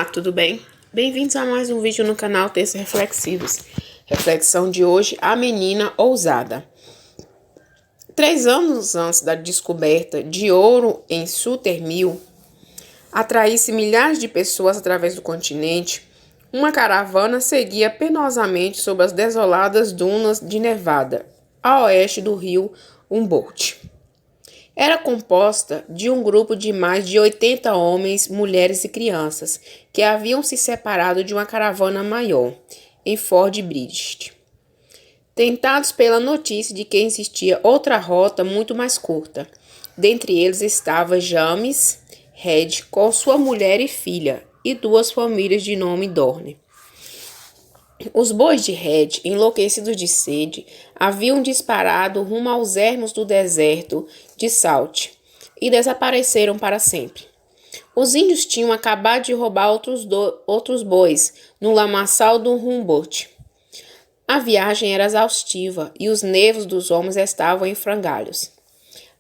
Olá, tudo bem? Bem-vindos a mais um vídeo no canal Textos Reflexivos. Reflexão de hoje, a menina ousada. 3 anos antes da descoberta de ouro em Sutter Mill, atraísse milhares de pessoas através do continente, uma caravana seguia penosamente sobre as desoladas dunas de Nevada, a oeste do rio Humboldt. Era composta de um grupo de mais de 80 homens, mulheres e crianças, que haviam se separado de uma caravana maior, em Fort Bridge, tentados pela notícia de que existia outra rota muito mais curta. Dentre eles estava James Reed com sua mulher e filha, e 2 famílias de nome Dorne. Os bois de Reed, enlouquecidos de sede, haviam disparado rumo aos ermos do deserto de Salt e desapareceram para sempre. Os índios tinham acabado de roubar outros bois no lamaçal do Humboldt. A viagem era exaustiva e os nervos dos homens estavam em frangalhos.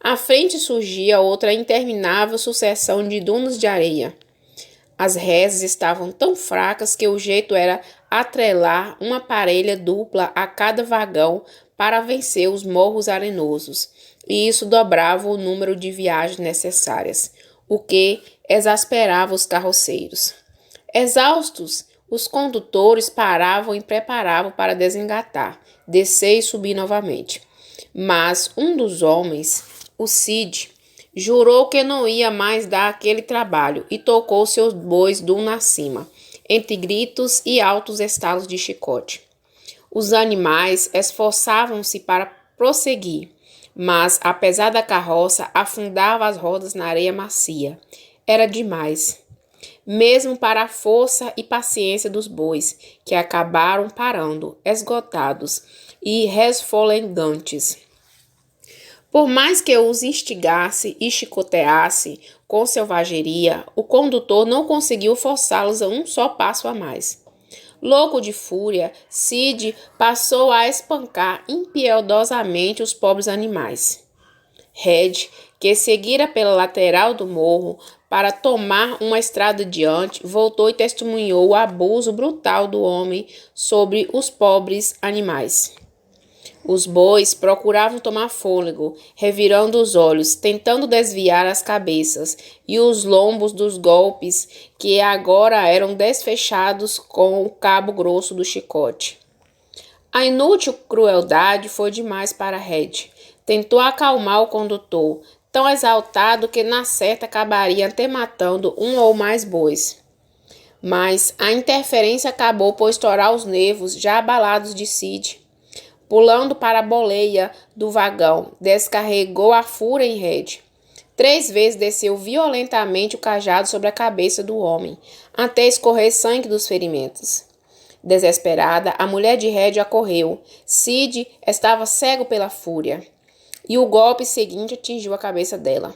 À frente surgia outra interminável sucessão de dunas de areia. As reses estavam tão fracas que o jeito era atrelar uma parelha dupla a cada vagão para vencer os morros arenosos, e isso dobrava o número de viagens necessárias, o que exasperava os carroceiros. Exaustos, os condutores paravam e preparavam para desengatar, descer e subir novamente. Mas um dos homens, o Cid, jurou que não ia mais dar aquele trabalho e tocou seus bois duna acima, entre gritos e altos estalos de chicote. Os animais esforçavam-se para prosseguir, mas, apesar da carroça, afundava as rodas na areia macia. Era demais, mesmo para a força e paciência dos bois, que acabaram parando, esgotados e resfolegantes. Por mais que os instigasse e chicoteasse com selvageria, o condutor não conseguiu forçá-los a um só passo a mais. Louco de fúria, Cid passou a espancar impiedosamente os pobres animais. Reed, que seguira pela lateral do morro para tomar uma estrada adiante, voltou e testemunhou o abuso brutal do homem sobre os pobres animais. Os bois procuravam tomar fôlego, revirando os olhos, tentando desviar as cabeças e os lombos dos golpes que agora eram desfechados com o cabo grosso do chicote. A inútil crueldade foi demais para Reed. Tentou acalmar o condutor, tão exaltado que na certa acabaria até matando um ou mais bois. Mas a interferência acabou por estourar os nervos já abalados de Cid. Pulando para a boleia do vagão, descarregou a fúria em Reed. 3 vezes desceu violentamente o cajado sobre a cabeça do homem, até escorrer sangue dos ferimentos. Desesperada, a mulher de Reed acorreu. Cid estava cego pela fúria, e o golpe seguinte atingiu a cabeça dela.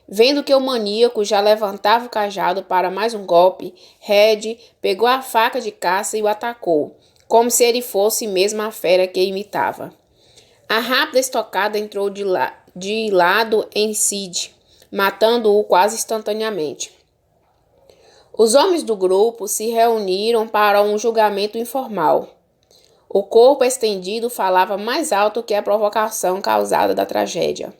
Vendo que o maníaco já levantava o cajado para mais um golpe, Reed pegou a faca de caça e o atacou, como se ele fosse mesmo a fera que imitava. A rápida estocada entrou de lado em Cid, matando-o quase instantaneamente. Os homens do grupo se reuniram para um julgamento informal. O corpo estendido falava mais alto que a provocação causada da tragédia.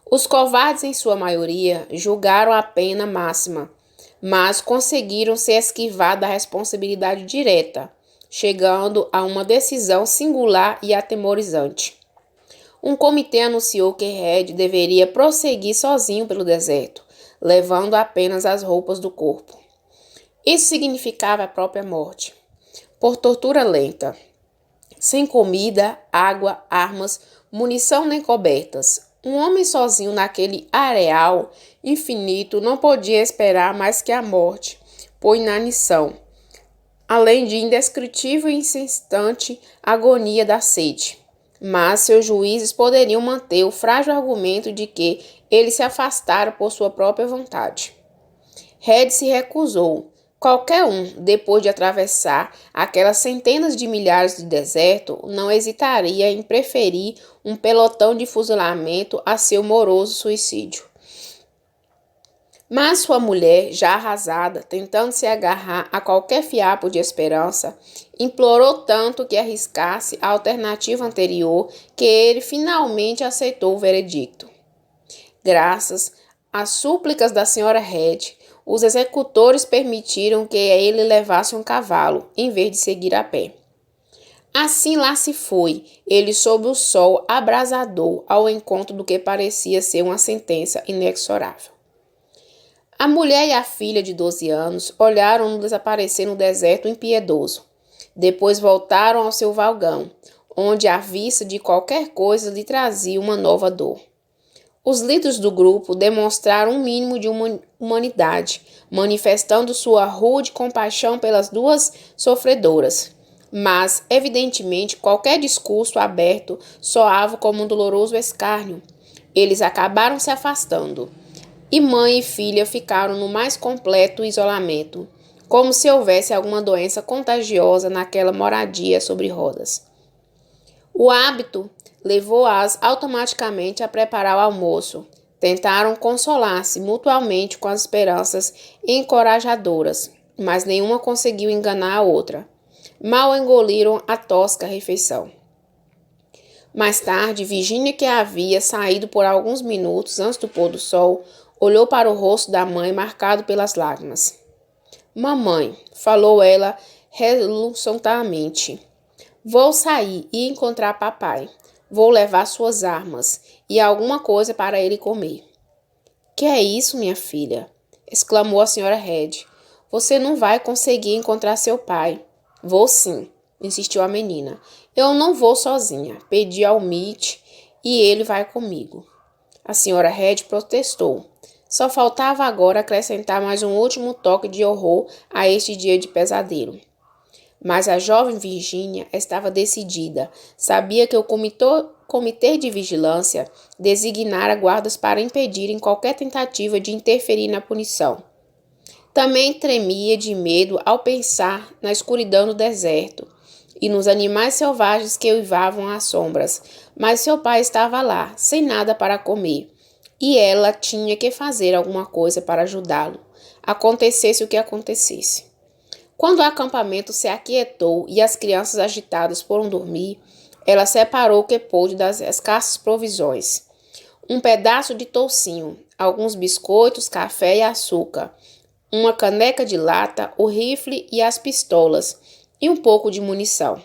Os covardes, em sua maioria, julgaram a pena máxima, mas conseguiram se esquivar da responsabilidade direta, chegando a uma decisão singular e atemorizante. Um comitê anunciou que Reed deveria prosseguir sozinho pelo deserto, levando apenas as roupas do corpo. Isso significava a própria morte, por tortura lenta, sem comida, água, armas, munição nem cobertas. Um homem sozinho naquele areal infinito não podia esperar mais que a morte por inanição, além de indescritível e incessante agonia da sede. Mas seus juízes poderiam manter o frágil argumento de que ele se afastara por sua própria vontade. Reed se recusou. Qualquer um, depois de atravessar aquelas centenas de milhares de deserto, não hesitaria em preferir um pelotão de fuzilamento a seu moroso suicídio. Mas sua mulher, já arrasada, tentando se agarrar a qualquer fiapo de esperança, implorou tanto que arriscasse a alternativa anterior que ele finalmente aceitou o veredicto. Graças às súplicas da senhora Head, os executores permitiram que ele levasse um cavalo, em vez de seguir a pé. Assim lá se foi, ele sob o sol abrasador, ao encontro do que parecia ser uma sentença inexorável. A mulher e a filha de 12 anos olharam-no desaparecer no deserto impiedoso. Depois voltaram ao seu vagão, onde a vista de qualquer coisa lhe trazia uma nova dor. Os líderes do grupo demonstraram um mínimo de humanidade, manifestando sua rude compaixão pelas duas sofredoras. Mas, evidentemente, qualquer discurso aberto soava como um doloroso escárnio. Eles acabaram se afastando. E mãe e filha ficaram no mais completo isolamento, como se houvesse alguma doença contagiosa naquela moradia sobre rodas. O hábito levou-as automaticamente a preparar o almoço. Tentaram consolar-se mutuamente com as esperanças encorajadoras, mas nenhuma conseguiu enganar a outra. Mal engoliram a tosca refeição. Mais tarde, Virginia, que havia saído por alguns minutos antes do pôr do sol, olhou para o rosto da mãe marcado pelas lágrimas. Mamãe, falou ela relutantemente, vou sair e encontrar papai. Vou levar suas armas e alguma coisa para ele comer. Que é isso, minha filha? Exclamou a senhora Head. Você não vai conseguir encontrar seu pai. Vou sim, insistiu a menina. Eu não vou sozinha. Pedi ao Mitch e ele vai comigo. A senhora Head protestou. Só faltava agora acrescentar mais um último toque de horror a este dia de pesadelo. Mas a jovem Virginia estava decidida. Sabia que o comitê de vigilância designara guardas para impedirem qualquer tentativa de interferir na punição. Também tremia de medo ao pensar na escuridão do deserto e nos animais selvagens que uivavam às sombras. Mas seu pai estava lá, sem nada para comer. E ela tinha que fazer alguma coisa para ajudá-lo, acontecesse o que acontecesse. Quando o acampamento se aquietou e as crianças agitadas foram dormir, ela separou o que pôde das escassas provisões. Um pedaço de toucinho, alguns biscoitos, café e açúcar, uma caneca de lata, o rifle e as pistolas, e um pouco de munição.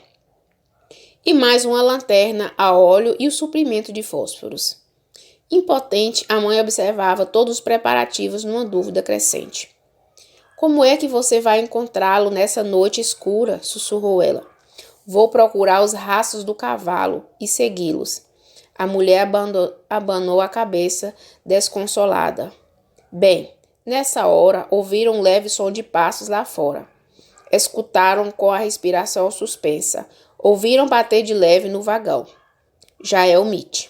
E mais uma lanterna a óleo e o suprimento de fósforos. Impotente, a mãe observava todos os preparativos numa dúvida crescente. Como é que você vai encontrá-lo nessa noite escura? Sussurrou ela. Vou procurar os rastros do cavalo e segui-los. A mulher abanou a cabeça, desconsolada. Bem, nessa hora ouviram um leve som de passos lá fora. Escutaram com a respiração suspensa. Ouviram bater de leve no vagão. Já é o Mitch,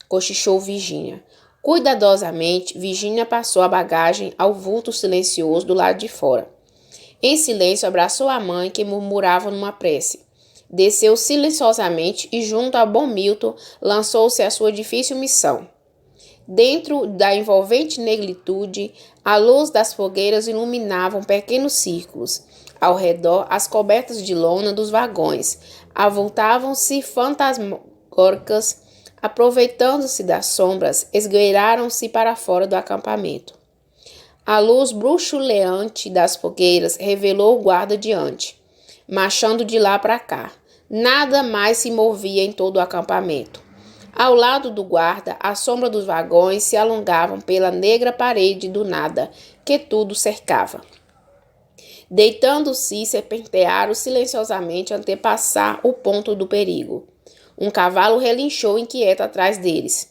cochichou Virginia. Cuidadosamente, Virginia passou a bagagem ao vulto silencioso do lado de fora. Em silêncio, abraçou a mãe, que murmurava numa prece. Desceu silenciosamente e, junto a bom Milton, lançou-se à sua difícil missão. Dentro da envolvente negritude, a luz das fogueiras iluminavam pequenos círculos. Ao redor, as cobertas de lona dos vagões avultavam-se fantasmagóricas. Aproveitando-se das sombras, esgueiraram-se para fora do acampamento. A luz bruxuleante das fogueiras revelou o guarda diante, marchando de lá para cá. Nada mais se movia em todo o acampamento. Ao lado do guarda, a sombra dos vagões se alongavam pela negra parede do nada, que tudo cercava. Deitando-se, serpentearam silenciosamente antepassar o ponto do perigo. Um cavalo relinchou inquieto atrás deles.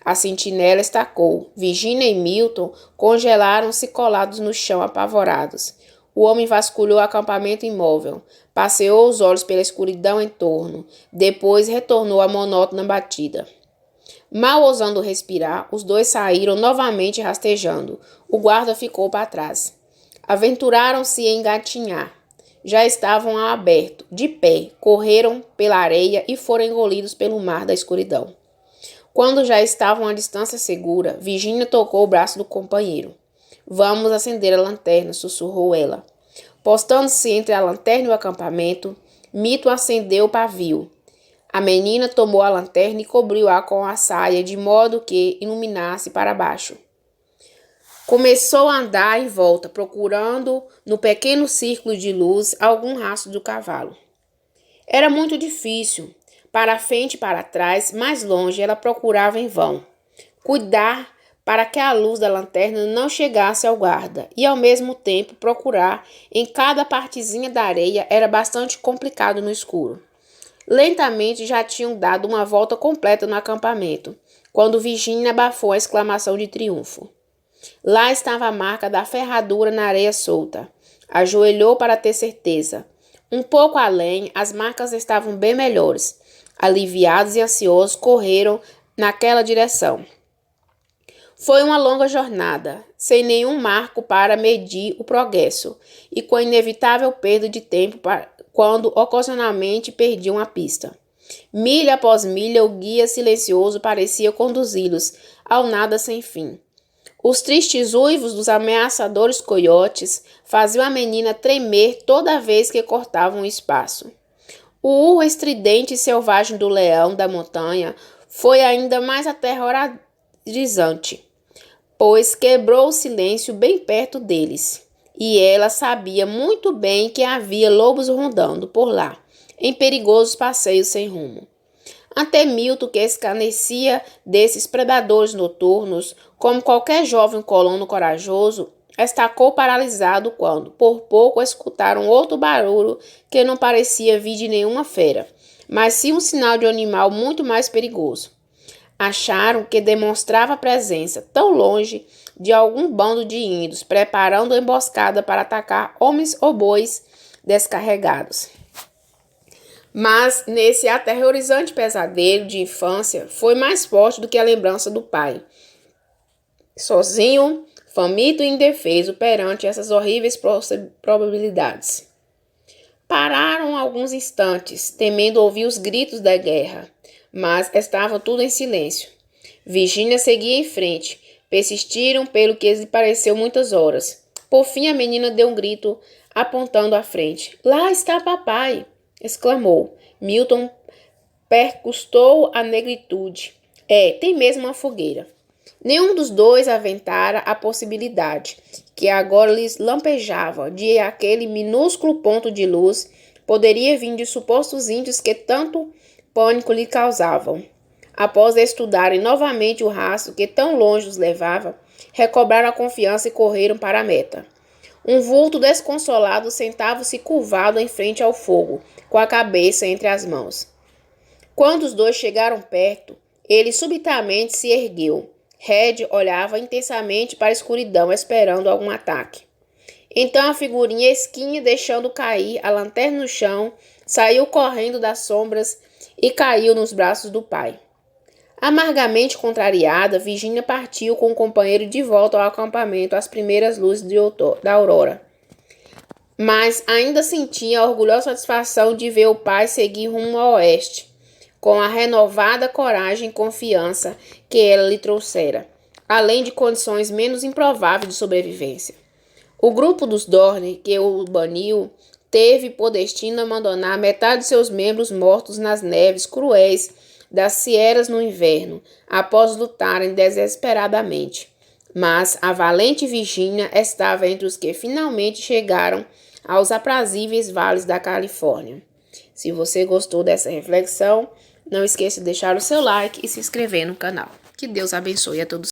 A sentinela estacou. Virginia e Milton congelaram-se colados no chão apavorados. O homem vasculhou o acampamento imóvel, passeou os olhos pela escuridão em torno, depois retornou à monótona batida. Mal ousando respirar, os dois saíram novamente rastejando. O guarda ficou para trás. Aventuraram-se em engatinhar. Já estavam a aberto, de pé, correram pela areia e foram engolidos pelo mar da escuridão. Quando já estavam a distância segura, Virginia tocou o braço do companheiro. Vamos acender a lanterna, sussurrou ela. Postando-se entre a lanterna e o acampamento, Milton acendeu o pavio. A menina tomou a lanterna e cobriu-a com a saia de modo que iluminasse para baixo. Começou a andar em volta, procurando no pequeno círculo de luz algum rastro do cavalo. Era muito difícil. Para frente e para trás, mais longe, ela procurava em vão. Cuidar para que a luz da lanterna não chegasse ao guarda e, ao mesmo tempo, procurar em cada partezinha da areia era bastante complicado no escuro. Lentamente já tinham dado uma volta completa no acampamento, quando Virginia abafou a exclamação de triunfo. Lá estava a marca da ferradura na areia solta. Ajoelhou para ter certeza. Um pouco além, as marcas estavam bem melhores. Aliviados e ansiosos, correram naquela direção. Foi uma longa jornada, sem nenhum marco para medir o progresso, e com a inevitável perda de tempo quando ocasionalmente perdiam a pista. Milha após milha, o guia silencioso parecia conduzi-los ao nada sem fim. Os tristes uivos dos ameaçadores coiotes faziam a menina tremer toda vez que cortavam o espaço. O urro estridente e selvagem do leão da montanha foi ainda mais aterrorizante, pois quebrou o silêncio bem perto deles, e ela sabia muito bem que havia lobos rondando por lá, em perigosos passeios sem rumo. Até Milton, que escarnecia desses predadores noturnos, como qualquer jovem colono corajoso, estacou paralisado quando, por pouco, escutaram outro barulho que não parecia vir de nenhuma fera, mas sim um sinal de um animal muito mais perigoso. Acharam que demonstrava a presença, tão longe, de algum bando de índios, preparando a emboscada para atacar homens ou bois descarregados. Mas, nesse aterrorizante pesadelo de infância, foi mais forte do que a lembrança do pai. Sozinho, faminto e indefeso perante essas horríveis probabilidades. Pararam alguns instantes, temendo ouvir os gritos da guerra, mas estava tudo em silêncio. Virginia seguia em frente. Persistiram pelo que lhe pareceu muitas horas. Por fim, a menina deu um grito, apontando à frente. Lá está papai! Exclamou. Milton percustou a negritude. Tem mesmo uma fogueira. Nenhum dos dois aventara a possibilidade, que agora lhes lampejava, de aquele minúsculo ponto de luz poderia vir de supostos índios que tanto pânico lhe causavam. Após estudarem novamente o rastro que tão longe os levava, recobraram a confiança e correram para a meta. Um vulto desconsolado sentava-se curvado em frente ao fogo, com a cabeça entre as mãos. Quando os dois chegaram perto, ele subitamente se ergueu. Red olhava intensamente para a escuridão, esperando algum ataque. Então a figurinha esquinha, deixando cair a lanterna no chão, saiu correndo das sombras e caiu nos braços do pai. Amargamente contrariada, Virginia partiu com o companheiro de volta ao acampamento às primeiras luzes da aurora. Mas ainda sentia a orgulhosa satisfação de ver o pai seguir rumo ao oeste, com a renovada coragem e confiança que ela lhe trouxera, além de condições menos improváveis de sobrevivência. O grupo dos Dorne, que o baniu, teve por destino abandonar metade de seus membros mortos nas neves cruéis das Sierras no inverno, após lutarem desesperadamente. Mas a valente Virginia estava entre os que finalmente chegaram aos aprazíveis vales da Califórnia. Se você gostou dessa reflexão, não esqueça de deixar o seu like e se inscrever no canal. Que Deus abençoe a todos.